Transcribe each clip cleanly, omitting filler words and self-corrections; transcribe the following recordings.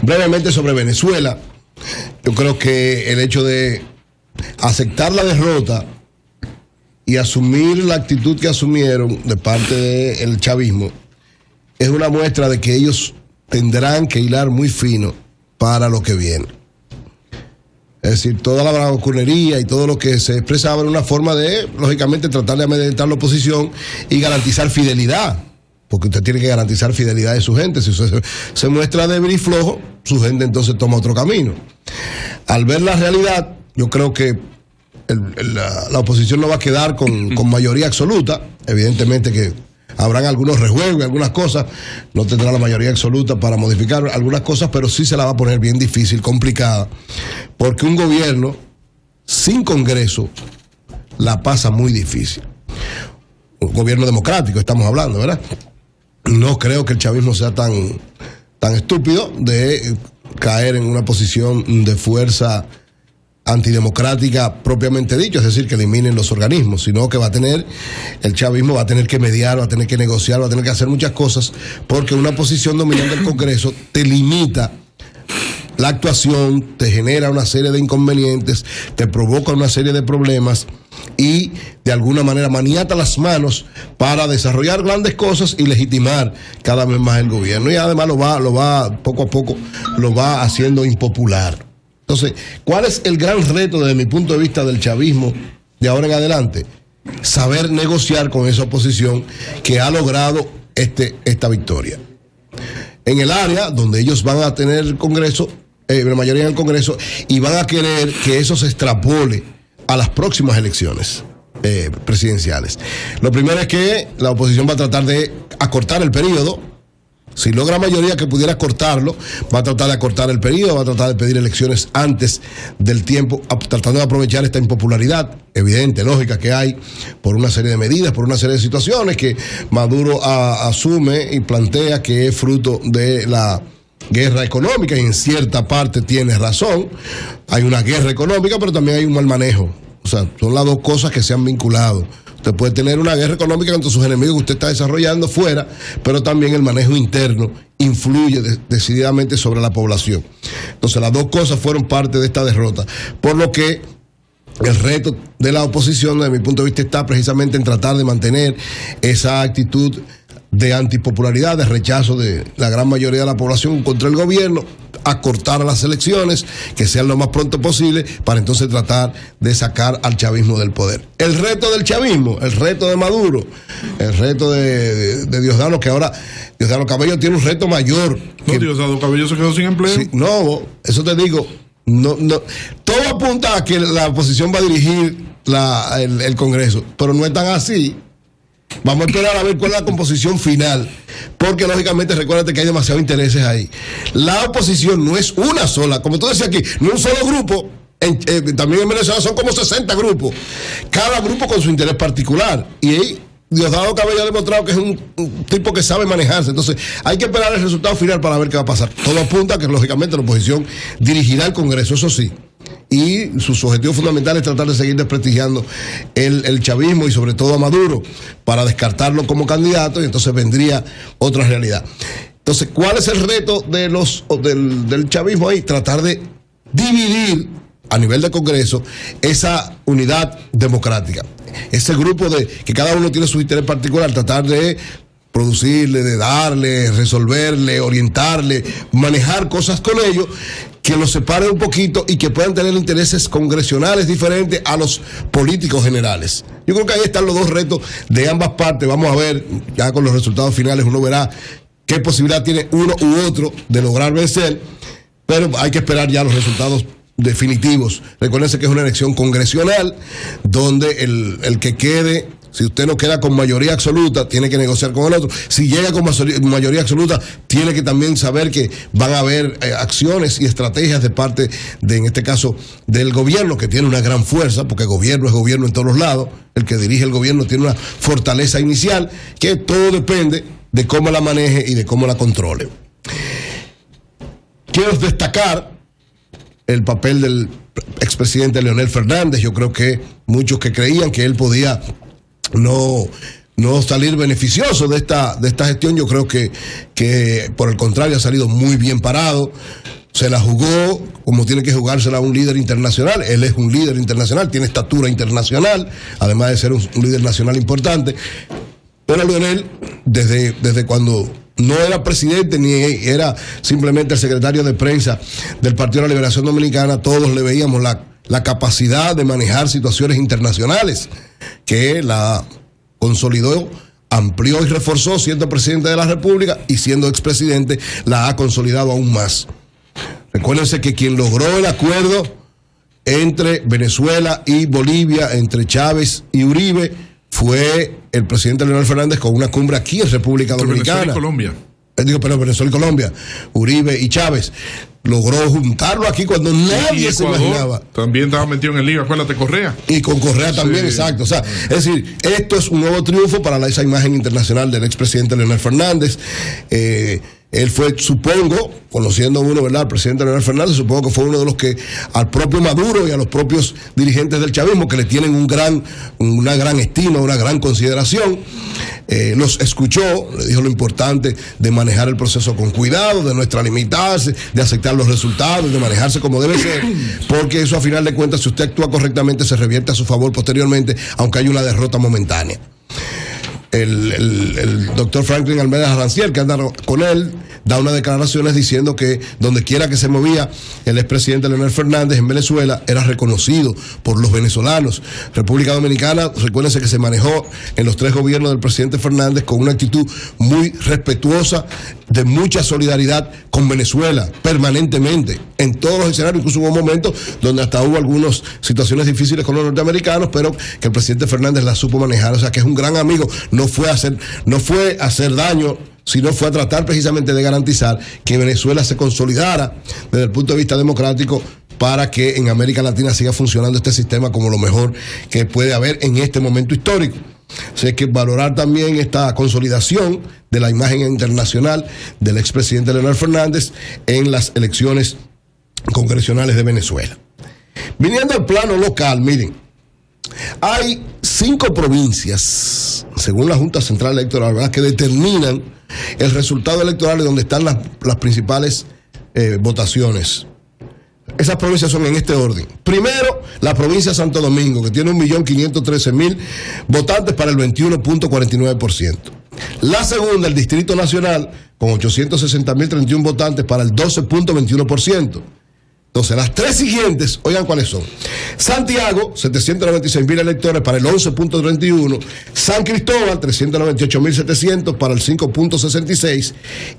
Brevemente sobre Venezuela, yo creo que el hecho de aceptar la derrota y asumir la actitud que asumieron de parte del chavismo es una muestra de que ellos tendrán que hilar muy fino para lo que viene. Es decir, toda la bravuconería y todo lo que se expresaba en una forma de, lógicamente, tratar de amedrentar la oposición y garantizar fidelidad, porque usted tiene que garantizar fidelidad de su gente. Si usted se muestra débil y flojo, su gente entonces toma otro camino. Al ver la realidad, yo creo que la oposición no va a quedar con mayoría absoluta. Evidentemente que habrán algunos rejuegos y algunas cosas, no tendrá la mayoría absoluta para modificar algunas cosas, pero sí se la va a poner bien difícil, complicada, porque un gobierno sin Congreso la pasa muy difícil. Un gobierno democrático estamos hablando, ¿verdad? No creo que el chavismo sea tan estúpido de caer en una posición de fuerza antidemocrática propiamente dicho, es decir, que eliminen los organismos, sino que el chavismo va a tener que mediar, va a tener que negociar, va a tener que hacer muchas cosas, porque una posición dominante del Congreso te limita la actuación, te genera una serie de inconvenientes, te provoca una serie de problemas y de alguna manera maniata las manos para desarrollar grandes cosas y legitimar cada vez más el gobierno, y además lo va poco a poco lo va haciendo impopular. Entonces, ¿cuál es el gran reto desde mi punto de vista del chavismo de ahora en adelante? Saber negociar con esa oposición que ha logrado esta victoria. En el área donde ellos van a tener el Congreso, la mayoría en el Congreso, y van a querer que eso se extrapole a las próximas elecciones presidenciales. Lo primero es que la oposición va a tratar de acortar el periodo. Si logra mayoría que pudiera cortarlo, va a tratar de acortar el periodo, va a tratar de pedir elecciones antes del tiempo, tratando de aprovechar esta impopularidad evidente, lógica que hay por una serie de medidas, por una serie de situaciones que Maduro asume y plantea que es fruto de la guerra económica, y en cierta parte tiene razón. Hay una guerra económica, pero también hay un mal manejo. O sea, son las dos cosas que se han vinculado. Usted puede tener una guerra económica contra sus enemigos que usted está desarrollando fuera, pero también el manejo interno influye decididamente sobre la población. Entonces, las dos cosas fueron parte de esta derrota. Por lo que el reto de la oposición, desde mi punto de vista, está precisamente en tratar de mantener esa actitud de antipopularidad, de rechazo de la gran mayoría de la población contra el gobierno, acortar a las elecciones, que sean lo más pronto posible, para entonces tratar de sacar al chavismo del poder. El reto del chavismo, el reto de Maduro, el reto de Diosdado, que ahora Diosdado Cabello tiene un reto mayor. No, Diosdado Cabello se quedó sin empleo. Sí, no, eso te digo, no, todo apunta a que la oposición va a dirigir el Congreso, pero no es tan así. Vamos a esperar a ver cuál es la composición final, porque lógicamente recuérdate que hay demasiados intereses ahí. La oposición no es una sola, como tú decías aquí, no es un solo grupo. También en Venezuela son como 60 grupos, cada grupo con su interés particular, y Diosdado Cabello ha demostrado que es un tipo que sabe manejarse. Entonces hay que esperar el resultado final para ver qué va a pasar. Todo apunta a que lógicamente la oposición dirigirá el Congreso, eso sí, y sus objetivos fundamentales es tratar de seguir desprestigiando el chavismo y sobre todo a Maduro para descartarlo como candidato, y entonces vendría otra realidad. Entonces, ¿cuál es el reto del chavismo ahí? Tratar de dividir a nivel de Congreso esa unidad democrática, ese grupo de que cada uno tiene su interés particular, tratar de producirle, de darle, resolverle, orientarle, manejar cosas con ellos que los separen un poquito y que puedan tener intereses congresionales diferentes a los políticos generales. Yo creo que ahí están los dos retos de ambas partes. Vamos a ver, ya con los resultados finales uno verá qué posibilidad tiene uno u otro de lograr vencer, pero hay que esperar ya los resultados definitivos. Recuérdense que es una elección congresional donde el que quede, si usted no queda con mayoría absoluta, tiene que negociar con el otro. Si llega con mayoría absoluta, tiene que también saber que van a haber acciones y estrategias de parte de, en este caso, del gobierno, que tiene una gran fuerza, porque gobierno es gobierno en todos los lados. El que dirige el gobierno tiene una fortaleza inicial, que todo depende de cómo la maneje y de cómo la controle. Quiero destacar el papel del expresidente Leonel Fernández. Yo creo que muchos que creían que él podía no salir beneficioso de esta gestión, yo creo que por el contrario ha salido muy bien parado. se la jugó como tiene que jugársela un líder internacional. Él es un líder internacional, tiene estatura internacional, además de ser un líder nacional importante. Pero Leonel, desde cuando no era presidente ni era simplemente el secretario de prensa del Partido de la Liberación Dominicana, todos le veíamos la capacidad de manejar situaciones internacionales, que la consolidó, amplió y reforzó siendo presidente de la República, y siendo expresidente la ha consolidado aún más. Recuérdense que quien logró el acuerdo entre Venezuela y Bolivia, entre Chávez y Uribe, fue el presidente Leonel Fernández con una cumbre aquí en República Dominicana. Venezuela y Colombia. Venezuela y Colombia. Uribe y Chávez. Logró juntarlo aquí cuando nadie se imaginaba. También estaba metido en el lío, acuérdate, Correa. Y con Correa también, sí. Exacto. O sea, es decir, esto es un nuevo triunfo para esa imagen internacional del expresidente Leonel Fernández. Él fue, supongo, conociendo uno, ¿verdad?, al presidente Leonel Fernández, supongo que fue uno de los que al propio Maduro y a los propios dirigentes del chavismo, que le tienen una gran estima, una gran consideración, los escuchó, le dijo lo importante de manejar el proceso con cuidado, de no extralimitarse, de aceptar los resultados, de manejarse como debe ser, porque eso a final de cuentas, si usted actúa correctamente, se revierte a su favor posteriormente, aunque haya una derrota momentánea. El doctor Franklin Almeida Rancière, que anda con él, da unas declaraciones diciendo que donde quiera que se movía el expresidente Leonel Fernández en Venezuela era reconocido por los venezolanos. República Dominicana, recuérdense que se manejó en los 3 gobiernos del presidente Fernández con una actitud muy respetuosa, de mucha solidaridad con Venezuela, permanentemente, en todos los escenarios. Incluso hubo momentos donde hasta hubo algunas situaciones difíciles con los norteamericanos, pero que el presidente Fernández la supo manejar. O sea, que es un gran amigo. No fue a hacer daño, sino fue a tratar precisamente de garantizar que Venezuela se consolidara desde el punto de vista democrático, para que en América Latina siga funcionando este sistema como lo mejor que puede haber en este momento histórico. O sea, hay que valorar también esta consolidación de la imagen internacional del expresidente Leonel Fernández en las elecciones congresionales de Venezuela. Viniendo al plano local, miren, hay 5 provincias, según la Junta Central Electoral, ¿verdad?, que determinan el resultado electoral y donde están las principales votaciones. Esas provincias son en este orden. Primero, la provincia de Santo Domingo, que tiene 1.513.000 votantes para el 21.49%. La segunda, el Distrito Nacional, con 860.031 votantes para el 12.21%. Entonces, las 3 siguientes, oigan cuáles son. Santiago, 796.000 electores para el 11.31%. San Cristóbal, 398.700 para el 5.66%.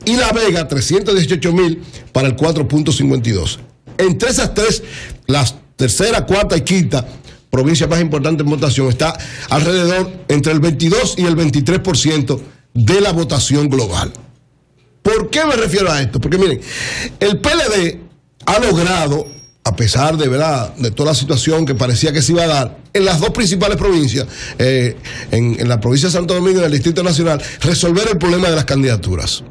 Y La Vega, 318.000 para el 4.52%. Entre esas 3, las tercera, cuarta y quinta provincias más importantes en votación, está alrededor entre el 22 y el 23% de la votación global. ¿Por qué me refiero a esto? Porque miren, el PLD ha logrado, a pesar de, ¿verdad?, de toda la situación que parecía que se iba a dar en las 2 principales provincias, en la provincia de Santo Domingo y en el Distrito Nacional, resolver el problema de las candidaturas.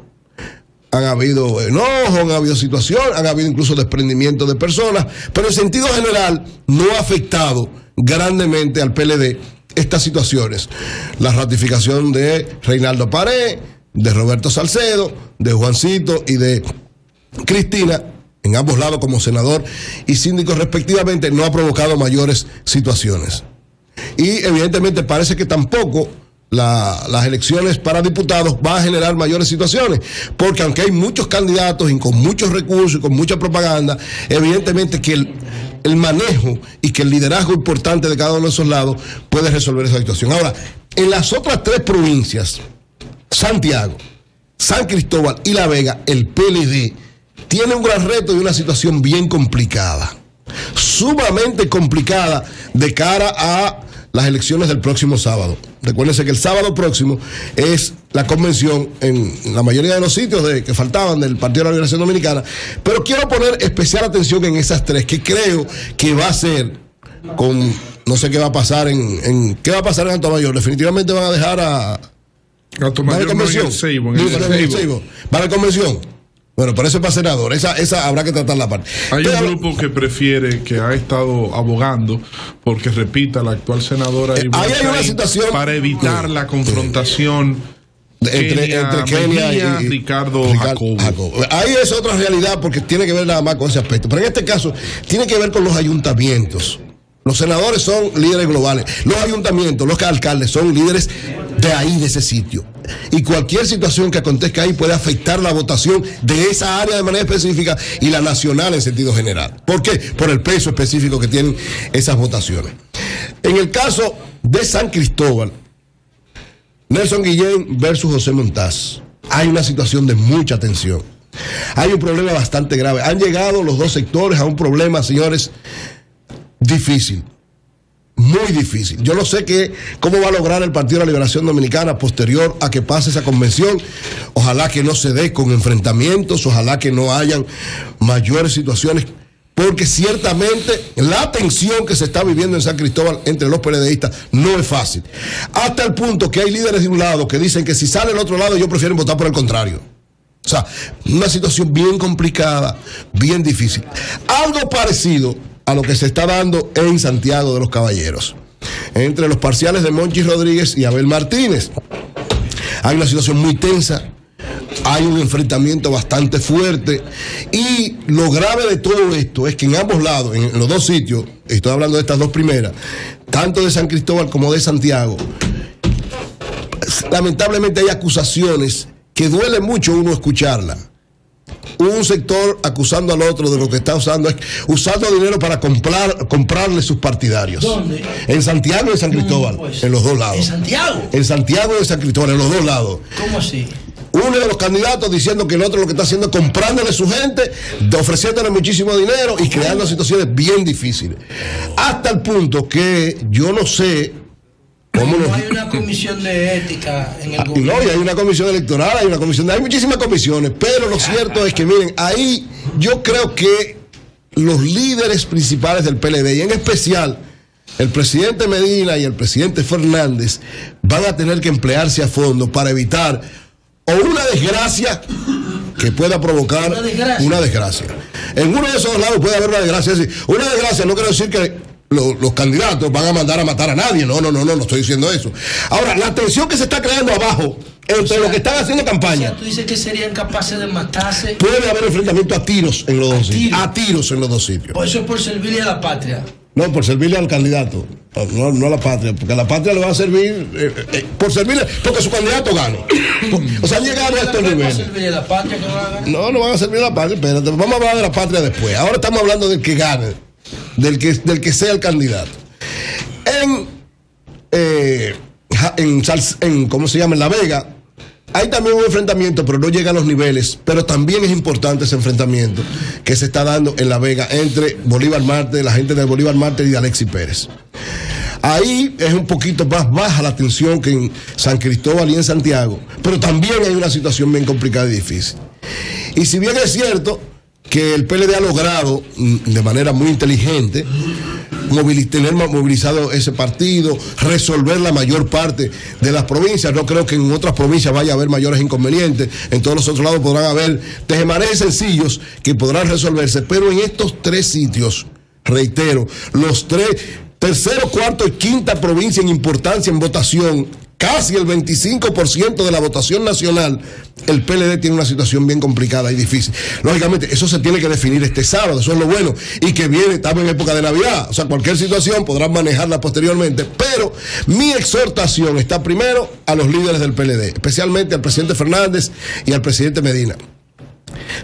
Han habido enojos, han habido situaciones, han habido incluso desprendimiento de personas, pero en sentido general no ha afectado grandemente al PLD estas situaciones. La ratificación de Reinaldo Pared, de Roberto Salcedo, de Juancito y de Cristina, en ambos lados como senador y síndico respectivamente, no ha provocado mayores situaciones. Y evidentemente parece que tampoco las elecciones para diputados va a generar mayores situaciones, porque aunque hay muchos candidatos y con muchos recursos y con mucha propaganda, evidentemente que el manejo y que el liderazgo importante de cada uno de esos lados puede resolver esa situación. Ahora, en las otras 3 provincias, Santiago, San Cristóbal y La Vega, el PLD tiene un gran reto y una situación bien complicada, sumamente complicada de cara a las elecciones del próximo sábado. Recuérdense que el sábado próximo es la convención en la mayoría de los sitios que faltaban del Partido de la Liberación Dominicana, pero quiero poner especial atención en esas 3, que creo que va a ser con, no sé qué va a pasar qué va a pasar en Atomayor. Definitivamente van a dejar a Atomayor, convención. ¿Va a la convención? Bueno, pero eso es para senador, esa habrá que tratarla aparte. Hay un grupo que prefiere, que ha estado abogando porque repita la actual senadora ahí hay una situación para evitar la confrontación entre Kenia y Ricardo Jacobo. Ahí es otra realidad porque tiene que ver nada más con ese aspecto. Pero en este caso tiene que ver con los ayuntamientos. Los senadores son líderes globales. Los ayuntamientos, los alcaldes son líderes de ahí, de ese sitio. Y cualquier situación que acontezca ahí puede afectar la votación de esa área de manera específica y la nacional en sentido general. ¿Por qué? Por el peso específico que tienen esas votaciones. En el caso de San Cristóbal, Nelson Guillén versus José Montaz, hay una situación de mucha tensión. Hay un problema bastante grave. Han llegado los dos sectores a un problema, señores, difícil, muy difícil. Yo no sé cómo va a lograr el Partido de la Liberación Dominicana posterior a que pase esa convención. Ojalá que no se dé con enfrentamientos, ojalá que no hayan mayores situaciones, porque ciertamente la tensión que se está viviendo en San Cristóbal entre los PLDistas no es fácil. Hasta el punto que hay líderes de un lado que dicen que si sale el otro lado ellos prefieren votar por el contrario. O sea, una situación bien complicada, bien difícil. Algo parecido a lo que se está dando en Santiago de los Caballeros, entre los parciales de Monchi Rodríguez y Abel Martínez. Hay una situación muy tensa, hay un enfrentamiento bastante fuerte, y lo grave de todo esto es que en ambos lados, en los dos sitios, estoy hablando de estas dos primeras, tanto de San Cristóbal como de Santiago, lamentablemente hay acusaciones que duele mucho uno escucharla. Un sector acusando al otro de lo que está usando dinero para comprarle sus partidarios. ¿Dónde? En Santiago y en San Cristóbal, pues, en los dos lados. ¿En Santiago? En Santiago y en San Cristóbal, en los dos lados. ¿Cómo así? Uno de los candidatos diciendo que el otro lo que está haciendo es comprándole a su gente, ofreciéndole muchísimo dinero y creando situaciones bien difíciles. Hasta el punto que yo no sé cómo no hay una comisión de ética en el gobierno. No, y hay una comisión electoral, hay muchísimas comisiones, pero lo cierto es que, miren, ahí yo creo que los líderes principales del PLD, y en especial el presidente Medina y el presidente Fernández, van a tener que emplearse a fondo para evitar o una desgracia que pueda provocar una desgracia. En uno de esos lados puede haber una desgracia. Es decir, una desgracia no quiere decir que los candidatos van a mandar a matar a nadie. No estoy diciendo eso. Ahora, la tensión que se está creando abajo entre los que están haciendo campaña. O sea, tú dices que serían capaces de matarse. Puede haber enfrentamiento a tiros en los dos sitios. A tiros en los dos sitios. Por eso es por servirle a la patria. No, por servirle al candidato. No a la patria, porque a la patria le va a servir por servirle, porque su candidato gane. O sea, han llegado a estos niveles. ¿Servirle a la patria que va a ganar? No van a servir a la patria. Espérate, vamos a hablar de la patria después. Ahora estamos hablando del que gane, del que sea el candidato. ¿Cómo se llama? En La Vega hay también un enfrentamiento, pero no llega a los niveles. Pero también es importante ese enfrentamiento que se está dando en La Vega entre Bolívar Marte, la gente de Bolívar Marte y de Alexis Pérez. Ahí es un poquito más baja la tensión que en San Cristóbal y en Santiago, pero también hay una situación bien complicada y difícil. Y si bien es cierto que el PLD ha logrado de manera muy inteligente tener movilizado ese partido, resolver la mayor parte de las provincias. No creo que en otras provincias vaya a haber mayores inconvenientes. En todos los otros lados podrán haber tejemanejes sencillos que podrán resolverse, pero en estos tres sitios, reitero, los tres, tercero, cuarto y quinta provincia en importancia en votación, casi el 25% de la votación nacional, el PLD tiene una situación bien complicada y difícil. Lógicamente, eso se tiene que definir este sábado, eso es lo bueno, y que viene, estamos en época de Navidad, o sea, cualquier situación podrán manejarla posteriormente, pero mi exhortación está primero a los líderes del PLD, especialmente al presidente Fernández y al presidente Medina.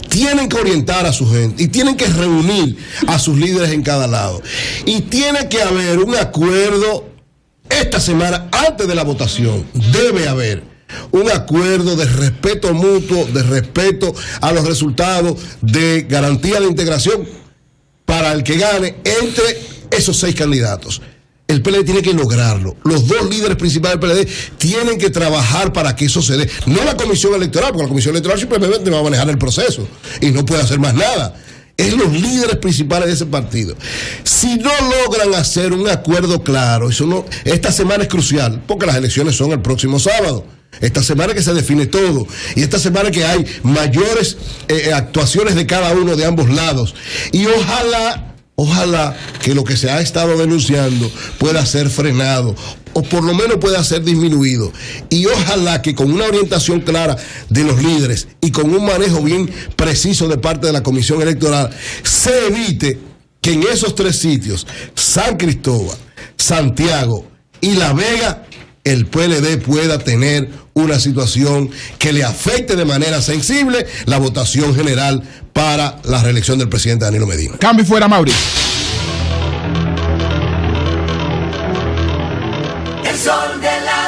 Tienen que orientar a su gente y tienen que reunir a sus líderes en cada lado, y tiene que haber un acuerdo. Esta semana, antes de la votación, debe haber un acuerdo de respeto mutuo, de respeto a los resultados, de garantía de integración para el que gane entre esos 6 candidatos. El PLD tiene que lograrlo. Los dos líderes principales del PLD tienen que trabajar para que eso se dé. No la comisión electoral, porque la comisión electoral simplemente va a manejar el proceso y no puede hacer más nada. Es los líderes principales de ese partido. Si no logran hacer un acuerdo claro, esta semana es crucial, porque las elecciones son el próximo sábado. Esta semana que se define todo, y esta semana que hay mayores actuaciones de cada uno de ambos lados. Y ojalá Ojalá que lo que se ha estado denunciando pueda ser frenado o por lo menos pueda ser disminuido. Y ojalá que con una orientación clara de los líderes y con un manejo bien preciso de parte de la Comisión Electoral, se evite que en esos 3 sitios, San Cristóbal, Santiago y La Vega, el PLD pueda tener una situación que le afecte de manera sensible la votación general para la reelección del presidente Danilo Medina. Cambio fuera, Mauri. El sol de la